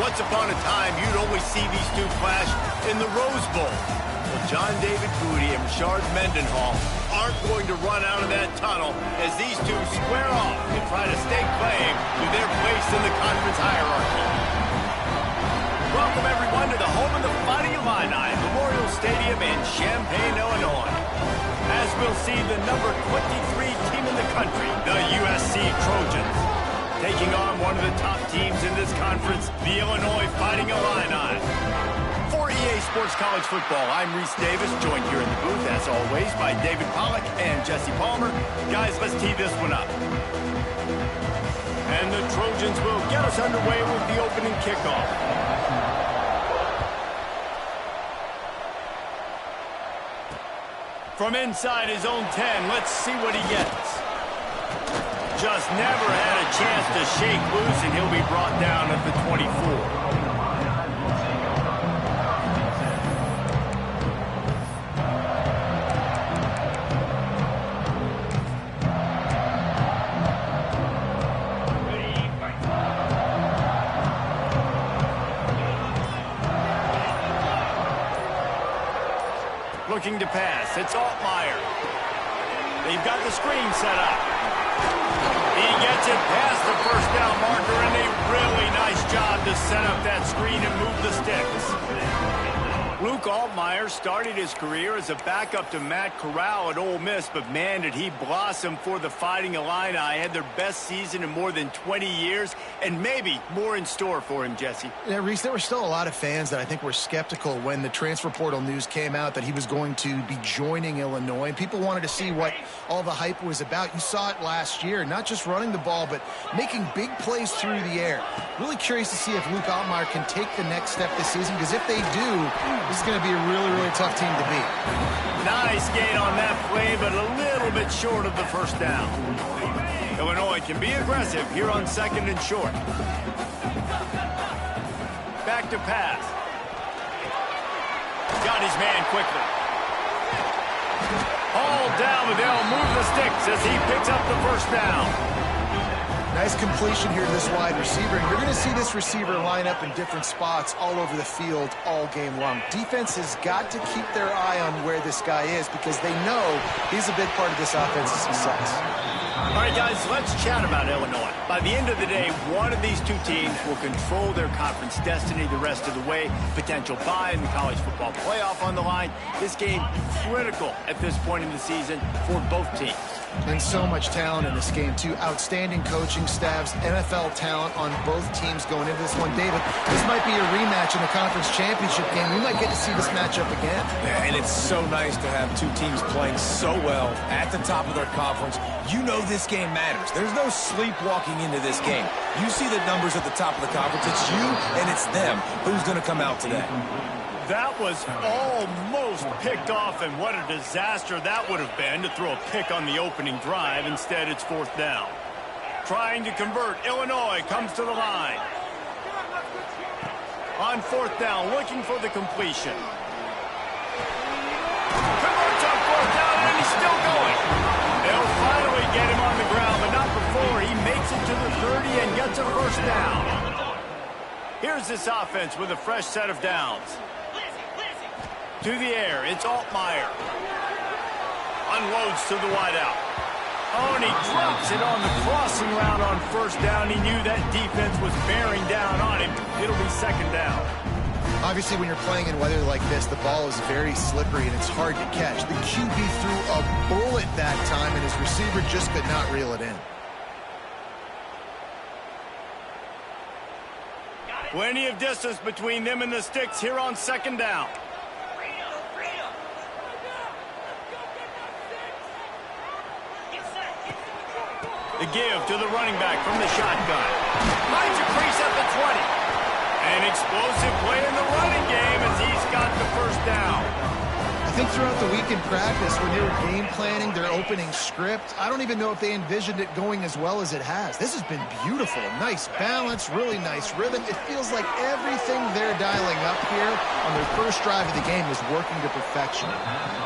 Once upon a time, you'd only see these two clash in the Rose Bowl. Well, John David Booty and Rashard Mendenhall aren't going to run out of that tunnel as these two square off and try to stake claim to their place in the conference hierarchy. Welcome, everyone, to the home of the Fighting Illini, Memorial Stadium in Champaign, Illinois. As we'll see the number 23 team in the country, the USC Trojans, taking on one of the top teams in this conference, the Illinois Fighting Illini. For EA Sports College Football, I'm Reese Davis, joined here in the booth, as always, by David Pollack and Jesse Palmer. Guys, let's tee this one up. And the Trojans will get us underway with the opening kickoff. From inside his own 10, let's see what he gets. Just never had a chance to shake loose, and he'll be brought down at the 24. Looking to pass, it's Altmaier. They've got the screen set up. He gets it past the first down marker, and a really nice job to set up that screen and move the sticks. Luke Altmaier started his career as a backup to Matt Corral at Ole Miss, but man, did he blossom for the Fighting Illini. Had their best season in more than 20 years, and maybe more in store for him, Jesse. Yeah, Reese, there were still a lot of fans that I think were skeptical when the transfer portal news came out that he was going to be joining Illinois. And people wanted to see what all the hype was about. You saw it last year, not just running the ball, but making big plays through the air. Really curious to see if Luke Altmaier can take the next step this season, because if they do, this is going to be a really, really tough team to beat. Nice gain on that play, but a little bit short of the first down. Illinois can be aggressive here on second and short. Back to pass. Got his man quickly. Hauled down, but they'll move the sticks as he picks up the first down. Nice completion here to this wide receiver. And you're going to see this receiver line up in different spots all over the field all game long. Defense has got to keep their eye on where this guy is, because they know he's a big part of this offense's success. All right, guys, let's chat about Illinois. By the end of the day, one of these two teams will control their conference destiny the rest of the way. Potential bye in the college football playoff on the line. This game critical at this point in the season for both teams. And so much talent in this game, too. Outstanding coaching staffs, NFL talent on both teams going into this one. David, this might be a rematch in the conference championship game. We might get to see this matchup again. Yeah, and it's so nice to have two teams playing so well at the top of their conference. You know this game matters. There's no sleepwalking into this game. You see the numbers at the top of the conference. It's you and it's them. Who's going to come out today? That was almost picked off, and what a disaster that would have been to throw a pick on the opening drive. Instead, it's fourth down. Trying to convert, Illinois comes to the line. On fourth down, looking for the completion. Converts on fourth down, and he's still going. They'll finally get him on the ground, but not before he makes it to the 30 and gets a first down. Here's this offense with a fresh set of downs. To the air, it's Altmaier. Unloads to the wideout. Oh, and he drops it on the crossing route on first down. He knew that defense was bearing down on him. It'll be second down. Obviously, when you're playing in weather like this, the ball is very slippery and it's hard to catch. The QB threw a bullet that time, and his receiver just could not reel it in. Plenty of distance between them and the sticks here on second down. The give to the running back from the shotgun. Finds a crease at the 20. An explosive play in the running game as he's got the first down. I think throughout the week in practice, when they were game planning their opening script, I don't even know if they envisioned it going as well as it has. This has been beautiful. Nice balance, really nice rhythm. It feels like everything they're dialing up here on their first drive of the game is working to perfection.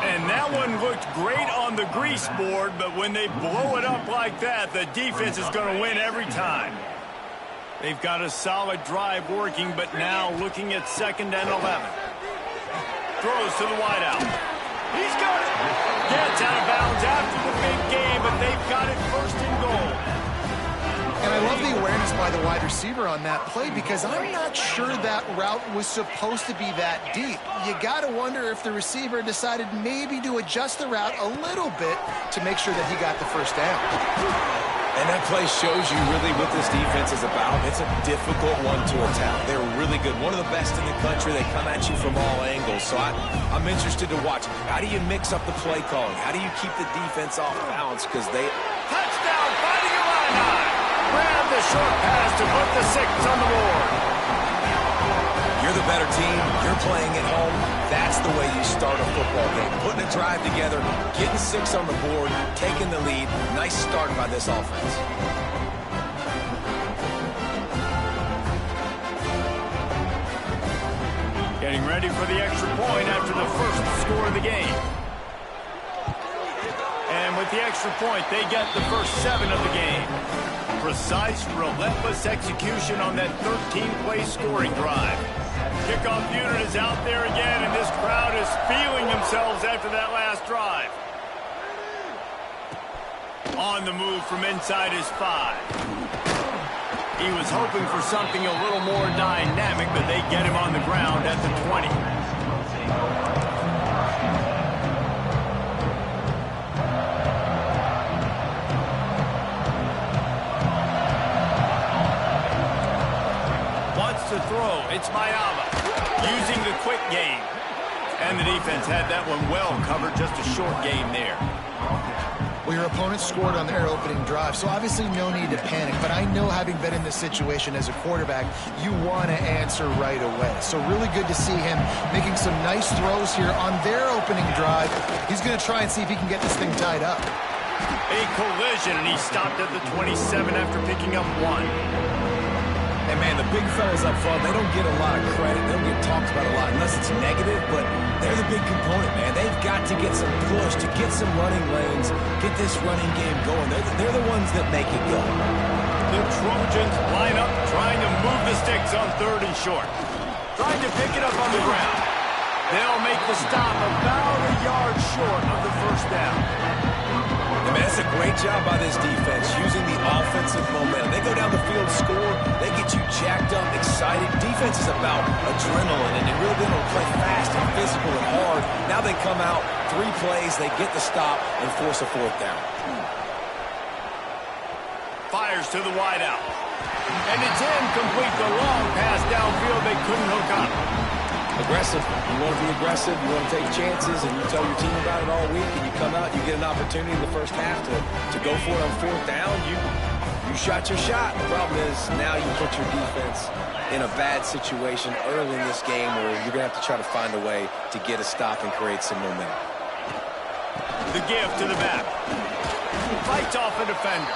And that one looked great on the grease board, but when they blow it up like that, the defense is going to win every time. They've got a solid drive working, but now looking at 2nd and 11. Throws to the wideout. He's got it. Gets out of bounds after the big game, but they've got it 1st and goal. And I love the awareness by the wide receiver on that play because I'm not sure that route was supposed to be that deep. You got to wonder if the receiver decided maybe to adjust the route a little bit to make sure that he got the 1st down. And that play shows you really what this defense is about. It's a difficult one to attack. They're really good. One of the best in the country. They come at you from all angles. So I'm interested to watch. How do you mix up the play calling? How do you keep the defense off balance? Because they... Touchdown, fighting a line. Grab the short pass to put the 6 on the board. You're the better team. You're playing at home. That's the way you start a football game. Putting a drive together, getting 6 on the board, taking the lead. Nice start by this offense. Getting ready for the extra point after the 1st score of the game. And with the extra point, they get the first 7 of the game. Precise, relentless execution on that 13-play scoring drive. Kickoff unit is out there again, and this crowd is feeling themselves after that last drive. On the move from inside his 5. He was hoping for something a little more dynamic, but they get him on the ground at the 20. To throw, it's Mayama using the quick game, and the defense had that one well covered. Just a short game there. Well, your opponent scored on their opening drive, so obviously no need to panic, but I know, having been in this situation as a quarterback, you want to answer right away. So really good to see him making some nice throws here on their opening drive. He's going to try and see if he can get this thing tied up. A collision, and he stopped at the 27 after picking up 1. And, man, the big fellas up front, they don't get a lot of credit. They don't get talked about a lot unless it's negative, but they're the big component, man. They've got to get some push, to get some running lanes, get this running game going. They're the ones that make it go. The Trojans line up, trying to move the sticks on 3rd and short. Trying to pick it up on the ground. They'll make the stop about a yard short of the 1st down. I mean, that's a great job by this defense, using the offensive momentum. They go down the field, score, they get you jacked up, excited. Defense is about adrenaline, and really being able to play fast and physical and hard. Now they come out, 3 plays, they get the stop and force a 4th down. Fires to the wideout. And it's incomplete. The long pass downfield they couldn't hook up. Aggressive. You want to be aggressive. You want to take chances, and you tell your team about it all week, and you come out, you get an opportunity in the 1st half to go for it on 4th down. You shot your shot. The problem is now you put your defense in a bad situation early in this game where you're going to have to try to find a way to get a stop and create some momentum. The give to the back. Fights off a defender.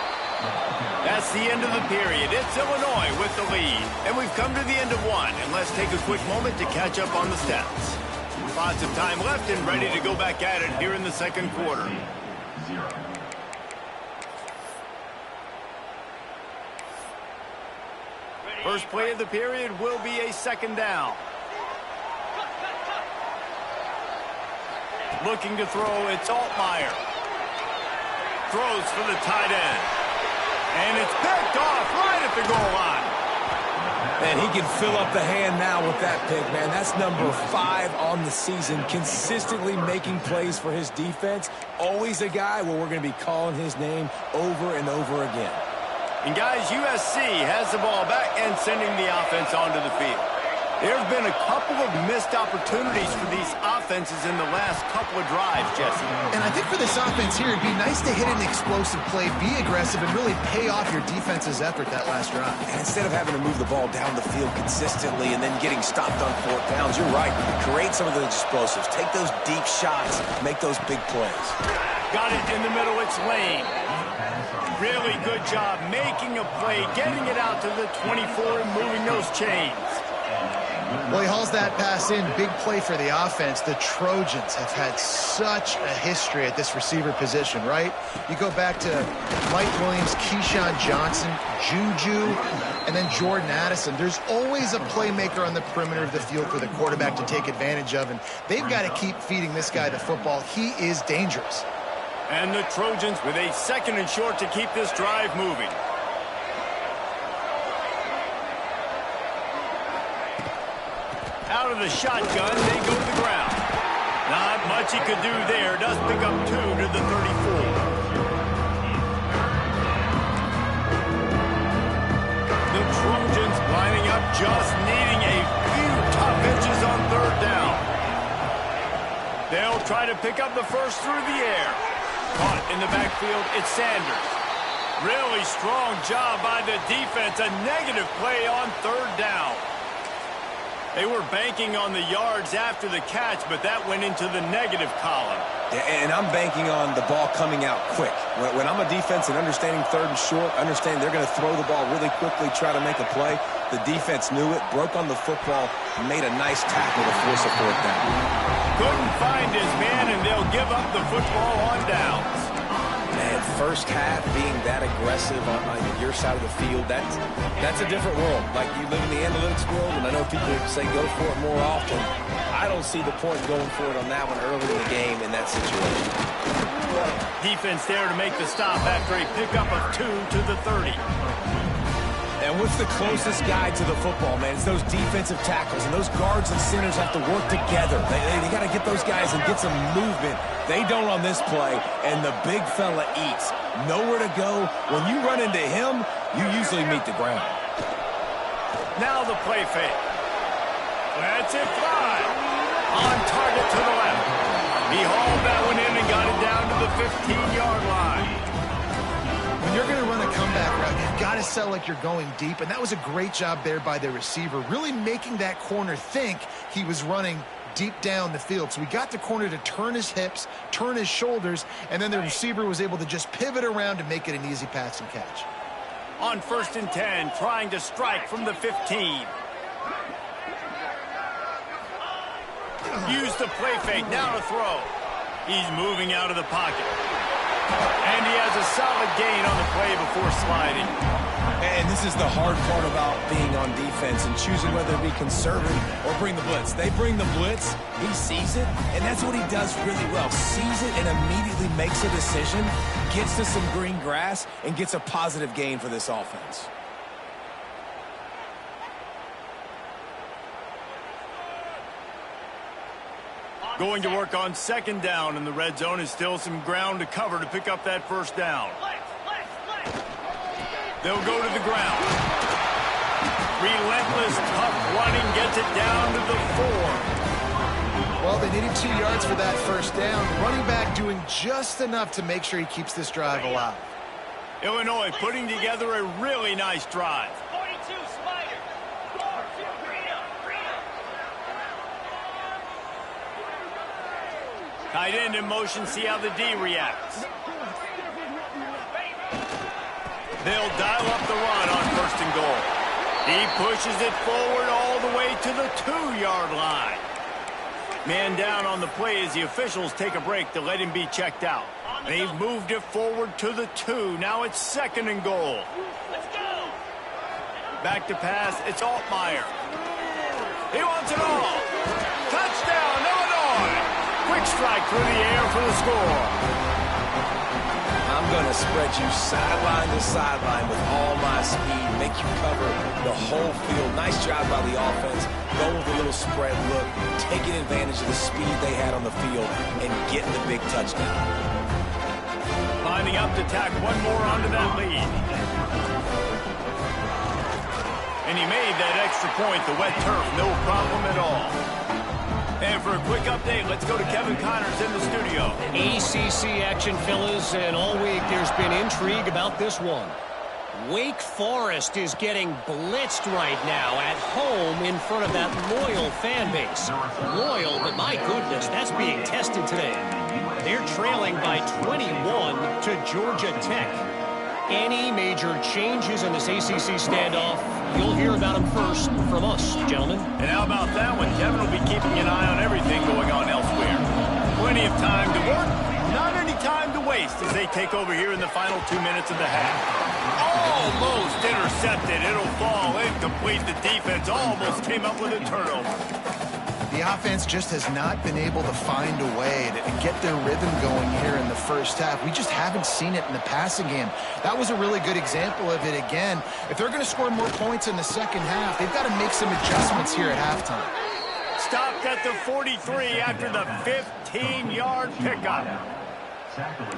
That's the end of the period. It's Illinois with the lead. And we've come to the end of 1. And let's take a quick moment to catch up on the stats. Lots of time left and ready to go back at it here in the 2nd quarter. First play of the period will be a 2nd down. Looking to throw, it's Altmaier. Throws for the tight end. And it's picked off right at the goal line. And he can fill up the hand now with that pick, man. That's number 5 on the season, consistently making plays for his defense. Always a guy where we're going to be calling his name over and over again. And, guys, USC has the ball back and sending the offense onto the field. There have been a couple of missed opportunities for these offenses in the last couple of drives, Jesse. And I think for this offense here, it'd be nice to hit an explosive play, be aggressive, and really pay off your defense's effort that last drive. And instead of having to move the ball down the field consistently and then getting stopped on 4th downs, you're right. Create some of those explosives. Take those deep shots. Make those big plays. Got it in the middle. It's Lane. Really good job making a play, getting it out to the 24 and moving those chains. Well, he hauls that pass in. Big play for the offense. The Trojans have had such a history at this receiver position, right? You go back to Mike Williams, Keyshawn Johnson, Juju, and then Jordan Addison. There's always a playmaker on the perimeter of the field for the quarterback to take advantage of, and they've got to keep feeding this guy the football. He is dangerous. And the Trojans with a 2nd and short to keep this drive moving. Out of the shotgun, they go to the ground. Not much he could do there. Does pick up 2 to the 34. The Trojans lining up, just needing a few tough inches on 3rd down. They'll try to pick up the first through the air. Caught in the backfield, it's Sanders. Really strong job by the defense. A negative play on 3rd down. They were banking on the yards after the catch, but that went into the negative column. Yeah, and I'm banking on the ball coming out quick. When I'm a defense and understanding 3rd and short, understanding they're going to throw the ball really quickly, try to make a play. The defense knew it, broke on the football, made a nice tackle to force a 4th down. Couldn't find his man, and they'll give up the football on downs. Man, first half being that aggressive on your side of the field, that's a different world. Like, you live in the analytics world, and I know people say go for it more often. I don't see the point going for it on that one early in the game in that situation. Defense there to make the stop after a pickup of 2 to the 30. And what's the closest guy to the football, man? It's those defensive tackles, and those guards and centers have to work together. They got to get those guys and get some movement. They don't on this play, and the big fella eats. Nowhere to go. When you run into him, you usually meet the ground. Now the play fake. That's it fly. On target to the left. He hauled that one in and got it down to the 15-yard line. When you're going to run a comeback route, you've got to sell like you're going deep, and that was a great job there by the receiver, really making that corner think he was running deep down the field. So he got the corner to turn his hips, turn his shoulders, and then the receiver was able to just pivot around and make it an easy pass and catch. On 1st and 10, trying to strike from the 15. Use the play fake, now to throw. He's moving out of the pocket. And he has a solid gain on the play before sliding. And this is the hard part about being on defense and choosing whether to be conservative or bring the blitz. They bring the blitz, he sees it, and that's what he does really well. Sees it and immediately makes a decision, gets to some green grass, and gets a positive gain for this offense. Going to work on 2nd down, and the red zone is still some ground to cover to pick up that 1st down. They'll go to the ground. Relentless, tough running gets it down to the 4. Well, they needed 2 yards for that 1st down. Running back doing just enough to make sure he keeps this drive alive. Illinois putting together a really nice drive. Tight end in motion, see how the D reacts. They'll dial up the run on 1st and goal. He pushes it forward all the way to the 2-yard line. Man down on the play as the officials take a break to let him be checked out. They've moved it forward to the 2. Now it's 2nd and goal. Back to pass, it's Altmaier. He wants it all. Touchdown, Illinois! Quick strike through the air for the score. I'm going to spread you sideline to sideline with all my speed, make you cover the whole field. Nice job by the offense, going with a little spread look, taking advantage of the speed they had on the field, and getting the big touchdown. Lining up to tack one more onto that lead. And he made that extra point, the wet turf, no problem at all. And for a quick update, let's go to Kevin Connors in the studio. ACC action, fellas, and all week there's been intrigue about this one. Wake Forest is getting blitzed right now at home in front of that loyal fan base. Loyal, but my goodness, that's being tested today. They're trailing by 21 to Georgia Tech. Any major changes in this ACC standoff, you'll hear about them first from us. gentlemen. And how about that one? Kevin will be keeping an eye on everything going on elsewhere. Plenty of time to work, not any time to waste as they take over here in the final 2 minutes of the half. Almost intercepted. It'll fall incomplete. The defense almost came up with a turnover. The offense just has not been able to find a way to get their rhythm going here in the first half. We just haven't seen it in the passing game. That was a really good example of it again. If they're going to score more points in the second half, they've got to make some adjustments here at halftime. Stopped at the 43 after the 15-yard pickup.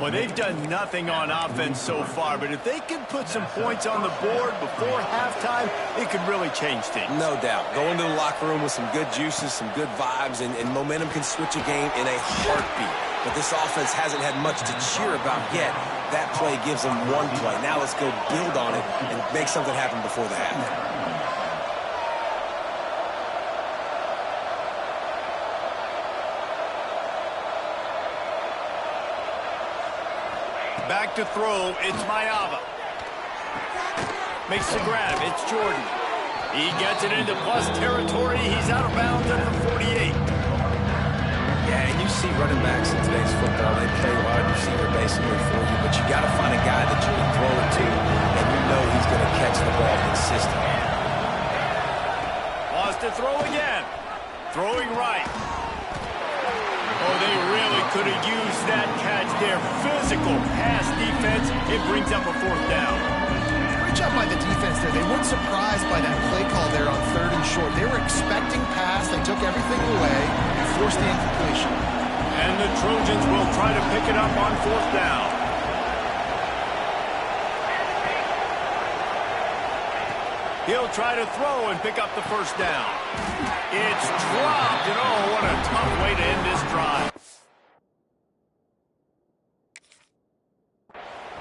Well, they've done nothing on offense so far, but if they can put some points on the board before halftime, it could really change things. No doubt. Go into the locker room with some good juices, some good vibes, and momentum can switch a game in a heartbeat. But this offense hasn't had much to cheer about yet. That play gives them one play. Now let's go build on it and make something happen before the half. Back to throw, it's Mayava. Makes the grab, it's Jordan. He gets it into plus territory. He's out of bounds at the 48. Yeah, and you see running backs in today's football, they play wide receiver basically for you, but you got to find a guy that you can throw it to, and you know he's going to catch the ball consistently. Wants to throw again. Throwing right. Oh, they really could have used that catch there. Physical pass defense. It brings up a fourth down. Great job by the defense there. They weren't surprised by that play call there on 3rd and short. They were expecting pass. They took everything away and forced the incompletion. And the Trojans will try to pick it up on 4th down. He'll try to throw and pick up the 1st down. It's dropped, and oh, what a tough way to end this drive.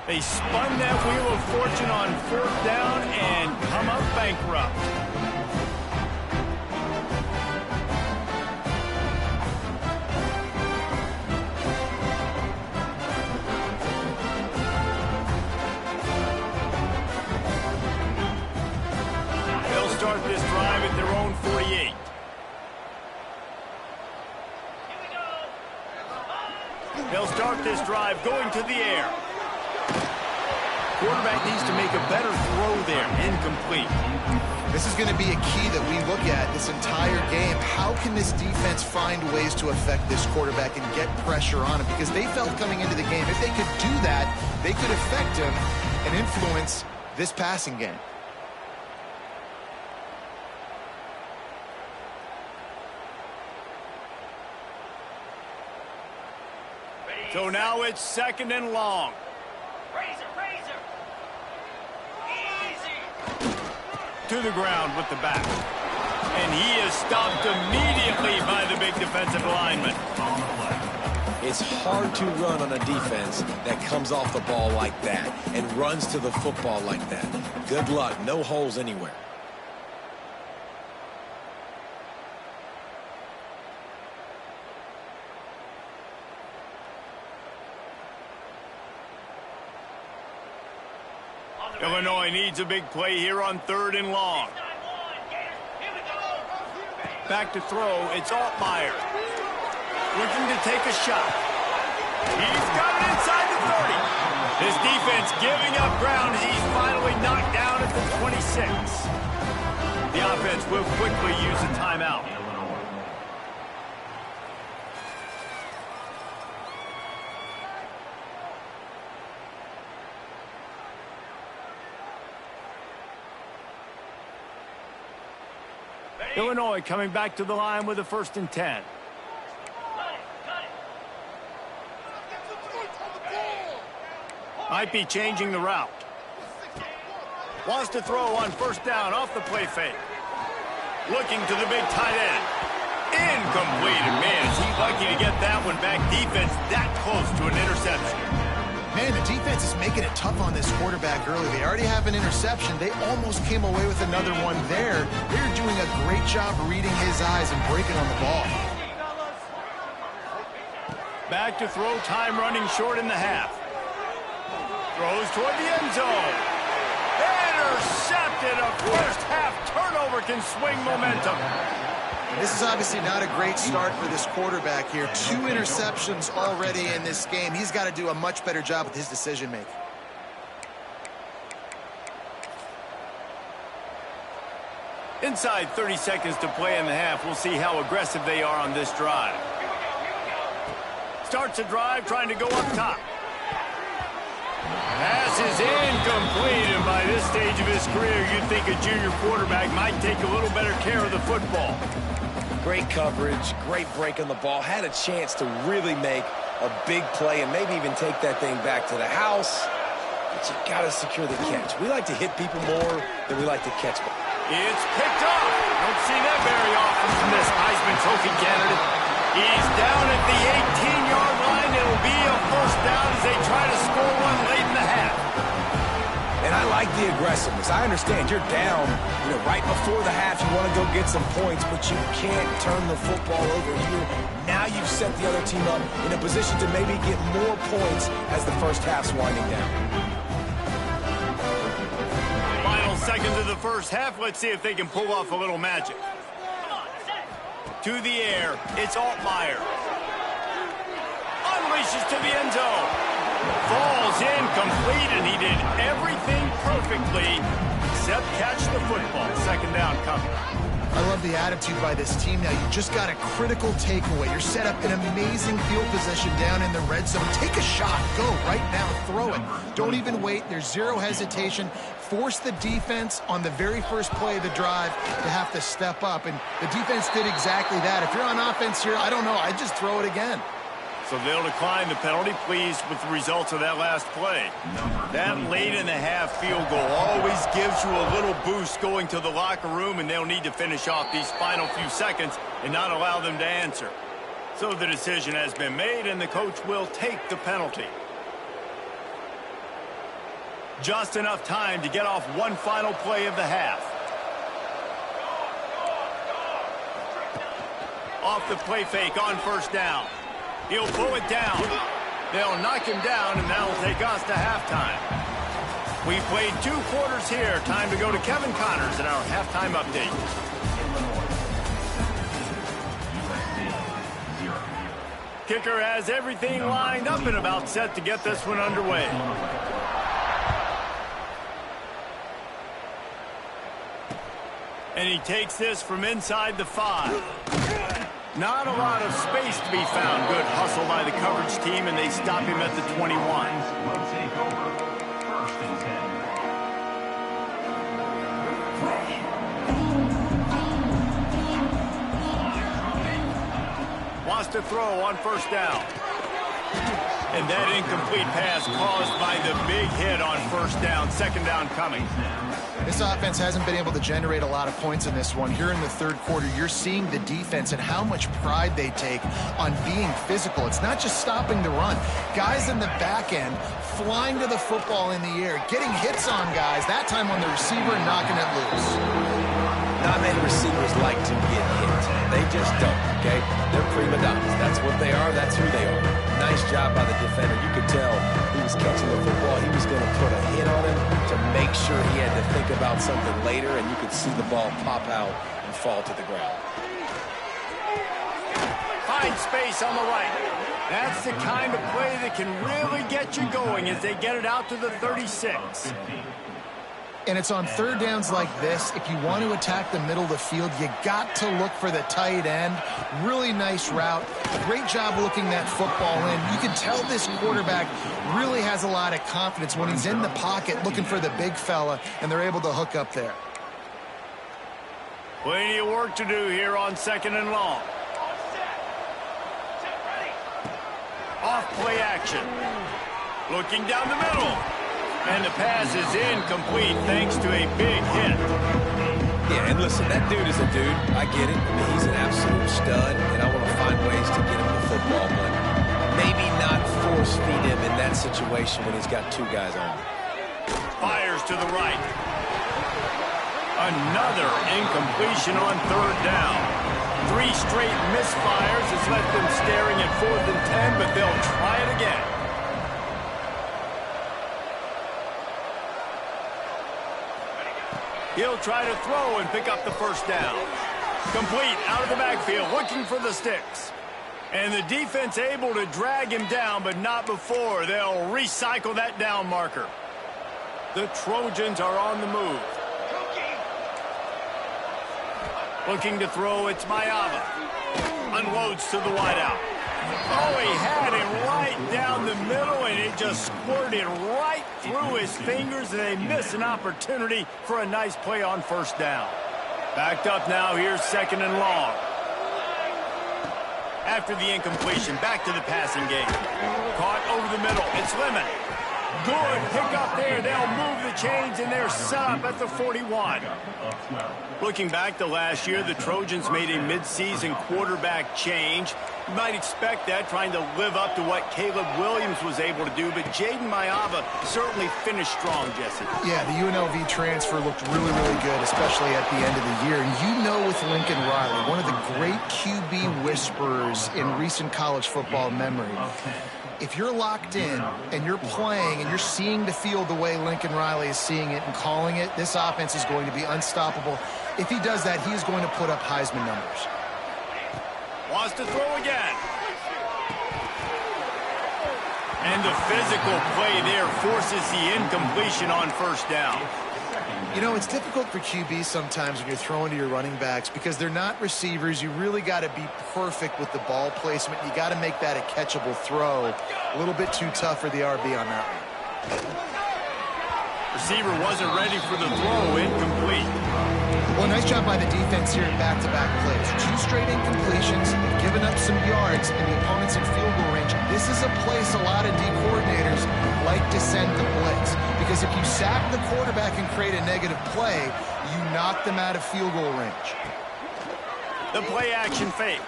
They spun that wheel of fortune on 4th down and come up bankrupt. They'll start this drive at their own 48. They'll start this drive going to the air. Quarterback needs to make a better throw there. Incomplete. This is going to be a key that we look at this entire game. How can this defense find ways to affect this quarterback and get pressure on him? Because they felt coming into the game, if they could do that, they could affect him and influence this passing game. So now it's 2nd and long. Razor. Easy. To the ground with the back. And he is stopped immediately by the big defensive lineman. It's hard to run on a defense that comes off the ball like that and runs to the football like that. Good luck. No holes anywhere. Illinois needs a big play here on 3rd and long. Back to throw, it's Altmaier. Looking to take a shot. He's got it inside the 30. His defense giving up ground as he's finally knocked down at the 26. The offense will quickly use a timeout. Illinois coming back to the line with a 1st and 10. Might be changing the route. Wants to throw on 1st down off the play fake. Looking to the big tight end. Incomplete. And man, is he lucky to get that one back. Defense that close to an interception. Man, the defense is making it tough on this quarterback early. They already have an interception. They almost came away with another one there. They're doing a great job reading his eyes and breaking on the ball. Back to throw, time running short in the half. Throws toward the end zone. Intercepted, a first half turnover. turnover can swing momentum. This is obviously not a great start for this quarterback here. 2 interceptions already in this game. He's got to do a much better job with his decision-making. Inside 30 seconds to play in the half. We'll see how aggressive they are on this drive. Starts a drive trying to go up top. Pass is incomplete, and by this stage of his career, you'd think a junior quarterback might take a little better care of the football. Great coverage, great break on the ball. Had a chance to really make a big play and maybe even take that thing back to the house. But you got to secure the catch. We like to hit people more than we like to catch them. It's picked off. Don't see that very often from this Heisman Trophy candidate. He's down at the 18-yard line. It'll be a first down as they try to score one late in the half. And I like the aggressiveness. I understand you're down, right before the half. You want to go get some points, but you can't turn the football over here. Now you've set the other team up in a position to maybe get more points as the first half's winding down. Final seconds of the first half. Let's see if they can pull off a little magic. To the air, it's Altmaier. Unleashes to the end zone. Falls incomplete, and he did everything perfectly except catch the football. Second down coming. I love the attitude by this team now. You just got a critical takeaway. You're set up in amazing field position down in the red zone. Take a shot. Go right now. Throw it. Don't even wait. There's zero hesitation. Force the defense on the very first play of the drive to have to step up. And the defense did exactly that. If you're on offense here, I don't know. I'd just throw it again. So they'll decline the penalty, pleased with the results of that last play. That late in the half field goal always gives you a little boost going to the locker room, and they'll need to finish off these final few seconds and not allow them to answer. So the decision has been made, and the coach will take the penalty. Just enough time to get off one final play of the half. Off the play fake on first down. He'll pull it down. They'll knock him down, and that'll take us to halftime. We played 2 quarters here. Time to go to Kevin Connors in our halftime update. Kicker has everything lined up and about set to get this one underway. And he takes this from inside the 5. Not a lot of space to be found. Good hustle by the coverage team, and they stop him at the 21. Wants to throw on first down. And that incomplete pass caused by the big hit on first down. Second down coming. This offense hasn't been able to generate a lot of points in this one. Here in the third quarter, you're seeing the defense and how much pride they take on being physical. It's not just stopping the run. Guys in the back end flying to the football in the air, getting hits on guys, that time on the receiver and knocking it loose. Not many receivers like to get hit. They just don't, okay? They're prima donnas. That's what they are. That's who they are. Nice job by the defender. You could tell he was catching the football. He was going to put a hit on him to make sure he had to think about something later, and you could see the ball pop out and fall to the ground. Find space on the right. That's the kind of play that can really get you going as they get it out to the 36. And it's on third downs like this. If you want to attack the middle of the field, you got to look for the tight end. Really nice route. Great job looking that football in. You can tell this quarterback really has a lot of confidence when he's in the pocket looking for the big fella, and they're able to hook up there. Plenty of work to do here on second and long. Off play action. Looking down the middle. And the pass is incomplete thanks to a big hit. Yeah, and listen, that dude is a dude. I get it. I mean, he's an absolute stud, and I want to find ways to get him the football, but maybe not force feed him in that situation when he's got 2 guys on him. Fires to the right. Another incompletion on third down. 3 straight misfires has left them staring at 4th and 10, but they'll try it again. He'll try to throw and pick up the first down. Complete out of the backfield, looking for the sticks. And the defense able to drag him down, but not before. They'll recycle that down marker. The Trojans are on the move. Looking to throw, it's Mayava. Unloads to the wideout. Oh, he had it right down the middle, and it just squirted right through his fingers, and they miss an opportunity for a nice play on first down. Backed up now, here's 2nd and long. After the incompletion, back to the passing game. Caught over the middle, it's Lemon. Good pickup there. They'll move the chains, and they're set up at the 41. Looking back to last year, the Trojans made a midseason quarterback change. You might expect that, trying to live up to what Caleb Williams was able to do, but Jaden Mayava certainly finished strong, Jesse. Yeah, the UNLV transfer looked really, really good, especially at the end of the year. And you know, with Lincoln Riley, one of the great QB whisperers in recent college football memory, if you're locked in and you're playing and you're seeing the field the way Lincoln Riley is seeing it and calling it, this offense is going to be unstoppable. If he does that, he is going to put up Heisman numbers. Wants to throw again. And the physical play there forces the incompletion on first down. You know, it's difficult for QBs sometimes when you're throwing to your running backs because they're not receivers. You really got to be perfect with the ball placement. You got to make that a catchable throw. A little bit too tough for the RB on that one. Receiver wasn't ready for the throw. Incomplete. Well, nice job by the defense here in back-to-back plays. 2 straight incompletions, giving up some yards, and the opponent's in field goal range. This is a place a lot of D coordinators like to send the blitz, because if you sack the quarterback and create a negative play, you knock them out of field goal range. The play-action fake.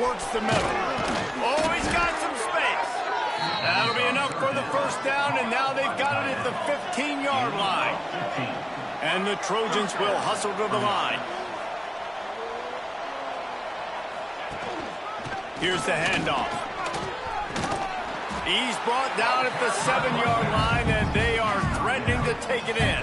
Works the middle. Oh, he's got some space. That'll be enough for the first down, and now they've got it at the 15-yard line. And the Trojans will hustle to the line. Here's the handoff. He's brought down at the 7-yard line, and they are threatening to take it in.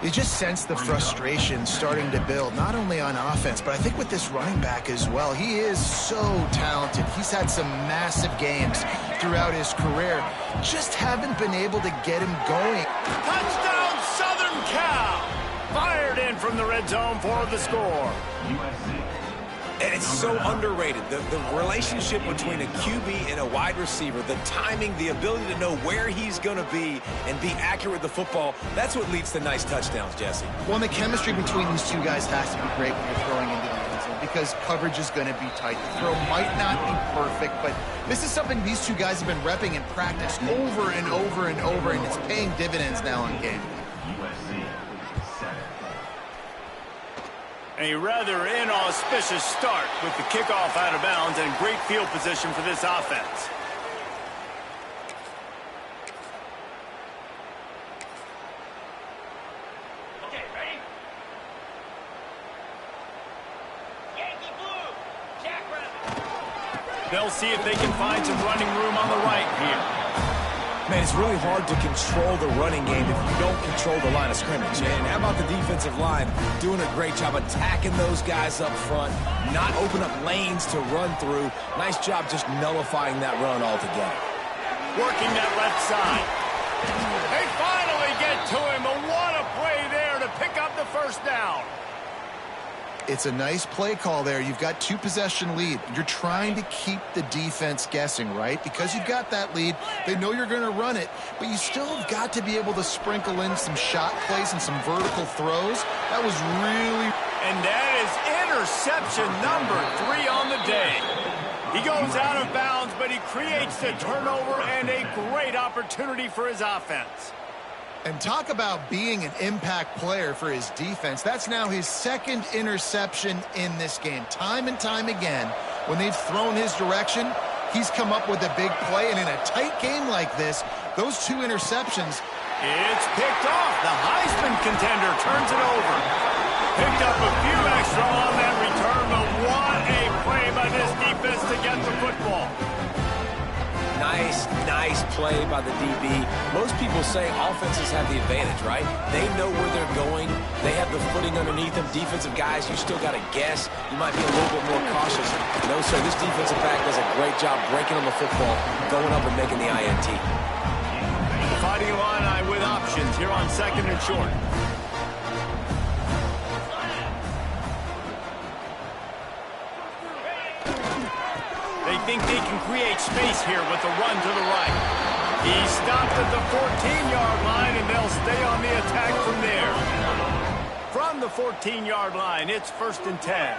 You just sense the frustration starting to build, not only on offense, but I think with this running back as well. He is so talented. He's had some massive games throughout his career. Just haven't been able to get him going. Touchdown, Southern Cal! Fired in from the red zone for the score. And it's so underrated. The relationship between a QB and a wide receiver, the timing, the ability to know where he's going to be and be accurate with the football, that's what leads to nice touchdowns, Jesse. Well, the chemistry between these two guys has to be great when you're throwing into the end zone because coverage is going to be tight. The throw might not be perfect, but this is something these two guys have been repping in practice over and over and over, and it's paying dividends now on game. A rather inauspicious start with the kickoff out of bounds and great field position for this offense. Okay, ready? Yankee blue, Jackrabbit. They'll see if they can find some running room on the right here. Man, it's really hard to control the running game if you don't control the line of scrimmage. And how about the defensive line doing a great job attacking those guys up front, not open up lanes to run through. Nice job just nullifying that run altogether. Working that left side. They finally get to him, but what a play there to pick up the first down. It's a nice play call there. You've got 2-possession lead. You're trying to keep the defense guessing, right? Because you've got that lead, they know you're going to run it, but you still have got to be able to sprinkle in some shot plays and some vertical throws. That was really... And that is interception number 3 on the day. He goes out of bounds, but he creates the turnover and a great opportunity for his offense. And talk about being an impact player for his defense. That's now his 2nd interception in this game. Time and time again, when they've thrown his direction, he's come up with a big play. And in a tight game like this, those 2 interceptions. It's picked off. The Heisman contender turns it over. Picked up a few extra on that return, but what a play by this defense to get the football. Nice Nice play by the DB. Most people say offenses have the advantage, right? They know where they're going. They have the footing underneath them. Defensive guys, you still got to guess. You might be a little bit more cautious. No, sir, this defensive back does a great job breaking on the football, going up and making the INT. Fighting Illini with options here on 2nd and short. They think they can create space here with the run to the right. He stopped at the 14-yard line, and they'll stay on the attack from there. From the 14-yard line, it's 1st and 10.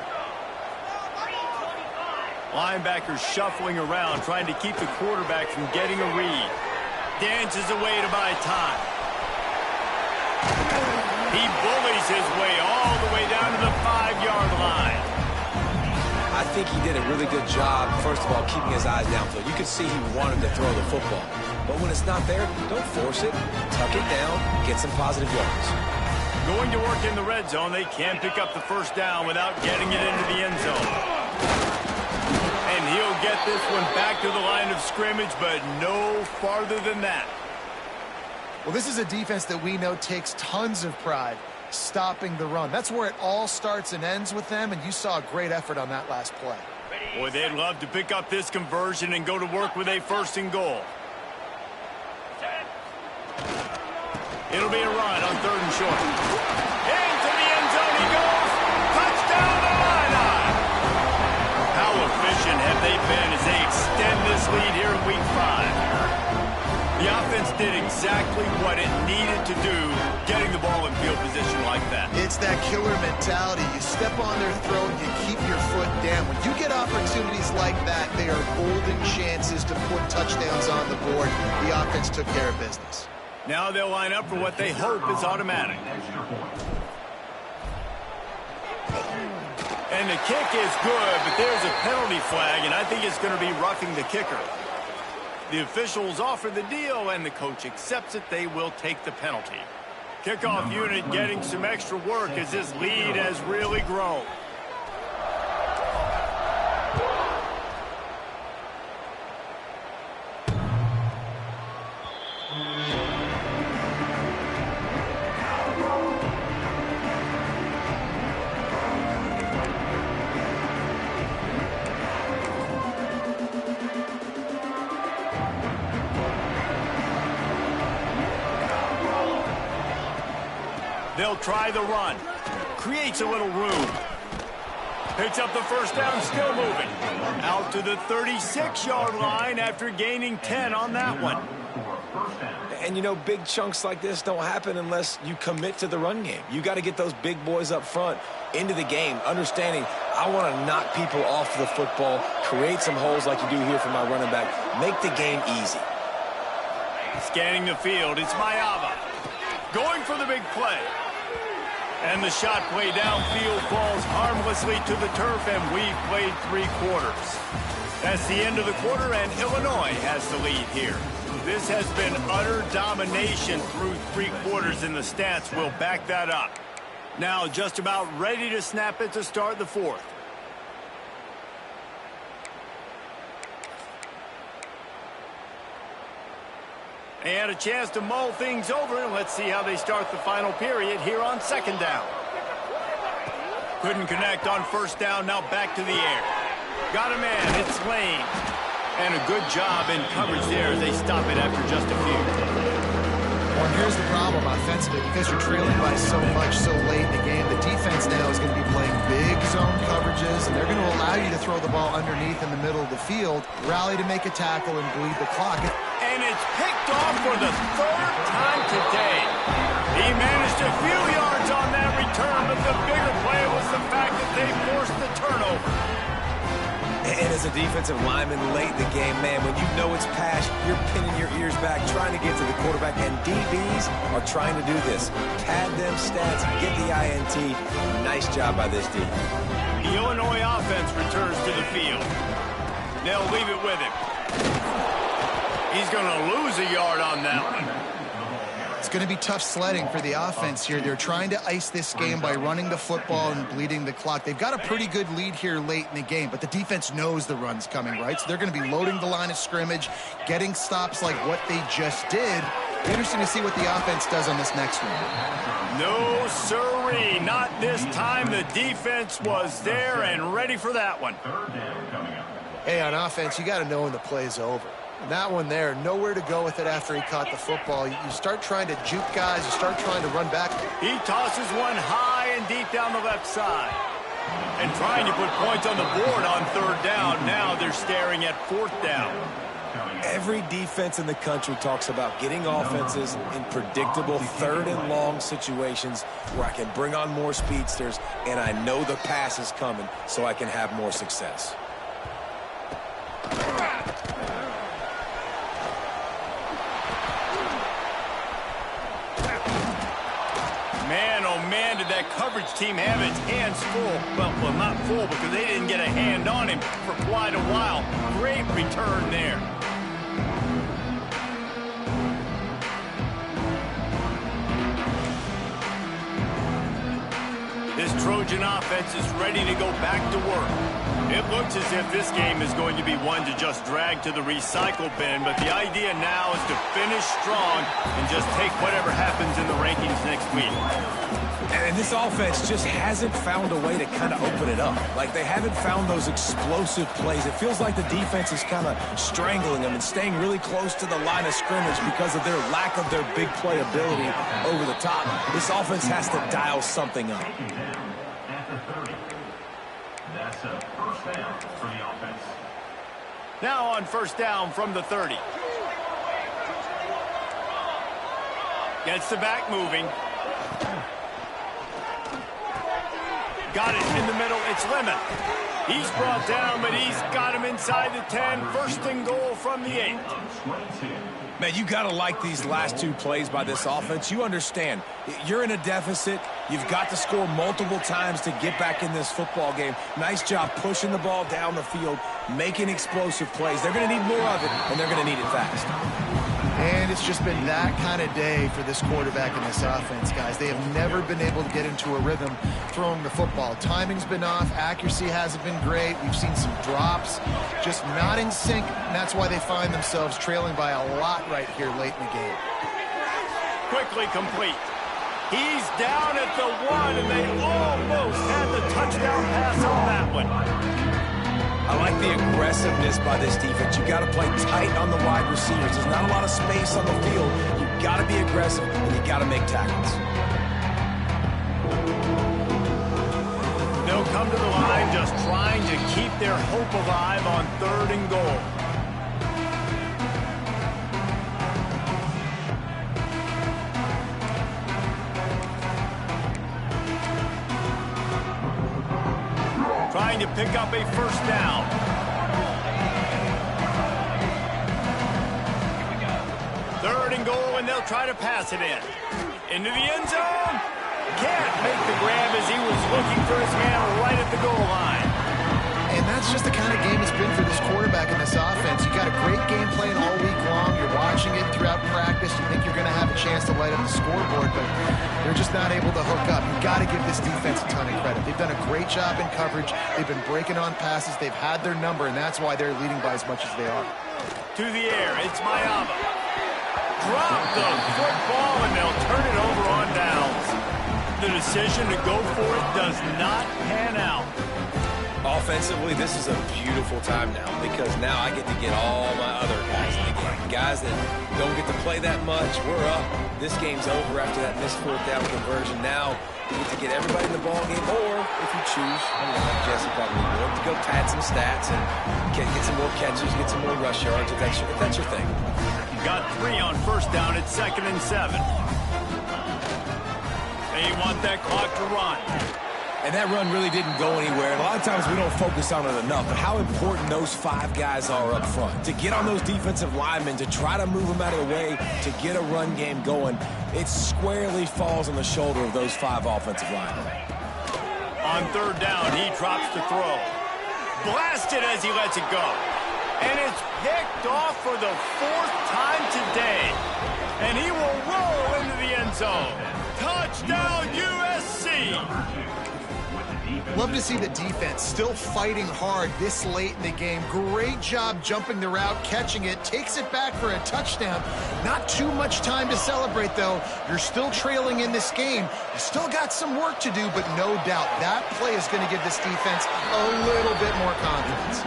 Linebackers shuffling around, trying to keep the quarterback from getting a read. Dances away to buy time. He bullies his way all the way down to the 5-yard line. I think he did a really good job, first of all, keeping his eyes downfield. You could see he wanted to throw the football. But when it's not there, don't force it. Tuck it down, get some positive yards. Going to work in the red zone. They can't pick up the first down without getting it into the end zone. And he'll get this one back to the line of scrimmage, but no farther than that. Well, this is a defense that we know takes tons of pride stopping the run. That's where it all starts and ends with them, and you saw a great effort on that last play. Boy, they'd love to pick up this conversion and go to work with a 1st and goal. It'll be a run on 3rd and short. Into the end zone he goes. Touchdown Illini! How efficient have they been as they extend this lead here in week 5? The offense did exactly what it needed to do, getting the ball in field position like that. It's that killer mentality. You step on their throat, you keep your foot down. When you get opportunities like that, they are golden chances to put touchdowns on the board. The offense took care of business. Now they'll line up for what they hope is automatic. And the kick is good, but there's a penalty flag, and I think it's going to be roughing the kicker. The officials offer the deal, and the coach accepts it. They will take the penalty. Kickoff unit getting some extra work as this lead has really grown. They'll try the run. Creates a little room. Picks up the first down, still moving. Out to the 36-yard line after gaining 10 on that one. And, you know, big chunks like this don't happen unless you commit to the run game. You got to get those big boys up front into the game, understanding I want to knock people off the football, create some holes like you do here for my running back, make the game easy. Scanning the field, it's Mayava. Going for the big play. And the shot play downfield falls harmlessly to the turf, and we've played 3 quarters. That's the end of the quarter, and Illinois has the lead here. This has been utter domination through 3 quarters, and the stats will back that up. Now just about ready to snap it to start the 4th. And a chance to mull things over, and let's see how they start the final period here on 2nd down. Couldn't connect on 1st down, now back to the air. Got a man, it's Lane. And a good job in coverage there as they stop it after just a few. Well, here's the problem offensively. Because you're trailing by so much so late in the game, the defense now is going to be playing big zone coverages, and they're going to allow you to throw the ball underneath in the middle of the field, rally to make a tackle, and bleed the clock. And it's picked off for the 3rd time today. He managed a few yards on that return, but the bigger play was the fact that they forced the turnover. And as a defensive lineman late in the game, man, when you know it's pass, you're pinning your ears back, trying to get to the quarterback, and DBs are trying to do this. Pad them stats, get the INT. Nice job by this D. The Illinois offense returns to the field. They'll leave it with him. He's going to lose a yard on that one. It's going to be tough sledding for the offense here. They're trying to ice this game by running the football and bleeding the clock. They've got a pretty good lead here late in the game, but the defense knows the run's coming, right? So they're going to be loading the line of scrimmage, getting stops like what they just did. Be interesting to see what the offense does on this next one. No, sirree. Not this time. The defense was there and ready for that one. Hey, on offense, you got to know when the play's over. And that one there, nowhere to go with it after he caught the football. You start trying to juke guys. You start trying to run back. He tosses one high and deep down the left side. And trying to put points on the board on third down. Now they're staring at fourth down. Every defense in the country talks about getting offenses in predictable third and long situations where I can bring on more speedsters and I know the pass is coming so I can have more success. Man, oh man, did that coverage team have its hands full. Well, not full because they didn't get a hand on him for quite a while. Great return there. This Trojan offense is ready to go back to work. It looks as if this game is going to be one to just drag to the recycle bin, but the idea now is to finish strong and just take whatever happens in the rankings next week. And this offense just hasn't found a way to kind of open it up. Like, they haven't found those explosive plays. It feels like the defense is kind of strangling them and staying really close to the line of scrimmage because of their lack of their big play ability over the top. This offense has to dial something up. That's a first down for the offense. Now on first down from the 30. Gets the back moving. Got it in the middle. It's Lemon. He's brought down, but he's got him inside the 10. First and goal from the 8. Man, you got to like these last two plays by this offense. You understand, you're in a deficit. You've got to score multiple times to get back in this football game. Nice job pushing the ball down the field, making explosive plays. They're going to need more of it, and they're going to need it fast. And it's just been that kind of day for this quarterback and this offense, guys. They have never been able to get into a rhythm throwing the football. Timing's been off. Accuracy hasn't been great. We've seen some drops. Just not in sync, and that's why they find themselves trailing by a lot right here late in the game. Quickly complete. He's down at the 1, and they almost had the touchdown pass on that one. I like the aggressiveness by this defense. You got to play tight on the wide receivers. There's not a lot of space on the field. You got to be aggressive, and you got to make tackles. They'll come to the line just trying to keep their hope alive on third and goal. Trying to pick up a first down. Third and goal, and they'll try to pass it in. Into the end zone. Can't make the grab as he was looking for his hand right at the goal line. And that's just the kind of game it's been for this quarterback and this offense. You got a great game plan all week long. You're watching it throughout practice. You think you're going to have a chance to light up the scoreboard, but they're just not able to hook up. You've got to give this defense a ton of credit. They've done a great job in coverage. They've been breaking on passes. They've had their number, and that's why they're leading by as much as they are. To the air, it's Mayama. Drop the football, and they'll turn it over on downs. The decision to go for it does not pan out. Offensively, this is a beautiful time now because now I get to get all my other guys in the game. Guys that don't get to play that much, we're up. This game's over after that missed fourth down conversion. Now we get to get everybody in the ball game, or if you choose, like Jesse probably would, to go pad some stats and get some more catches, get some more rush yards if that's your thing. Got 3 on first down at 2nd and 7. They want that clock to run. And that run really didn't go anywhere. And a lot of times we don't focus on it enough, but how important those 5 guys are up front. To get on those defensive linemen, to try to move them out of the way, to get a run game going, it squarely falls on the shoulder of those 5 offensive linemen. On third down, he drops to throw. Blasted as he lets it go. And it's picked off for the 4th time today. and he will roll into the end zone. Touchdown, USC! Love to see the defense still fighting hard this late in the game. Great job jumping the route, catching it, takes it back for a touchdown. Not too much time to celebrate, though. You're still trailing in this game. You still got some work to do, but no doubt that play is going to give this defense a little bit more confidence.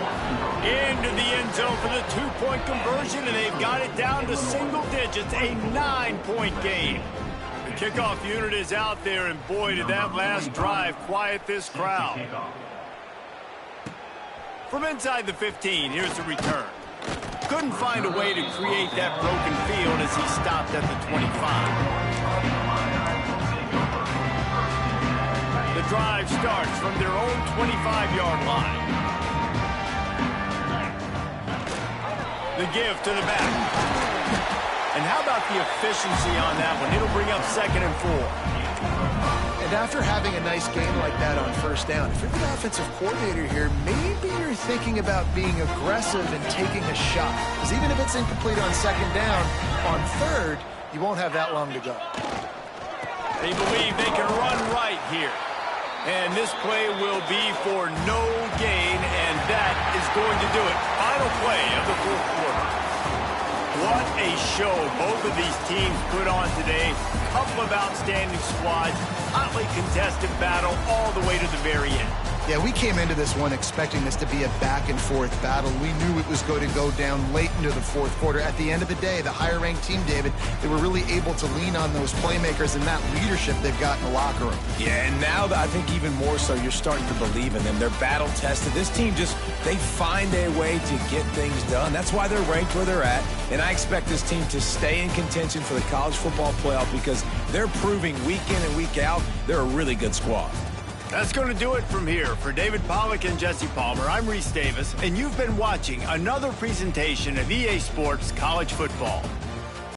Into the end zone for the two-point conversion, and they've got it down to single digits, a 9-point game. The kickoff unit is out there, and boy, did that last drive quiet this crowd. From inside the 15, here's the return. Couldn't find a way to create that broken field as he stopped at the 25. The drive starts from their own 25-yard line. The give to the back. And how about the efficiency on that one? It'll bring up 2nd and 4. And after having a nice game like that on first down, if you're the offensive coordinator here, maybe you're thinking about being aggressive and taking a shot. Because even if it's incomplete on 2nd down, on 3rd, you won't have that long to go. They believe they can run right here. And this play will be for no gain, and that is going to do it. Final play of the 4th quarter. What a show both of these teams put on today. Couple of outstanding squads, hotly contested battle all the way to the very end. Yeah, we came into this one expecting this to be a back-and-forth battle. We knew it was going to go down late into the 4th quarter. At the end of the day, the higher-ranked team, David, they were really able to lean on those playmakers and that leadership they've got in the locker room. Yeah, and now I think even more so, you're starting to believe in them. They're battle-tested. This team they find a way to get things done. That's why they're ranked where they're at. And I expect this team to stay in contention for the college football playoff because they're proving week in and week out they're a really good squad. That's going to do it from here. For David Pollack and Jesse Palmer, I'm Reese Davis, and you've been watching another presentation of EA Sports College Football.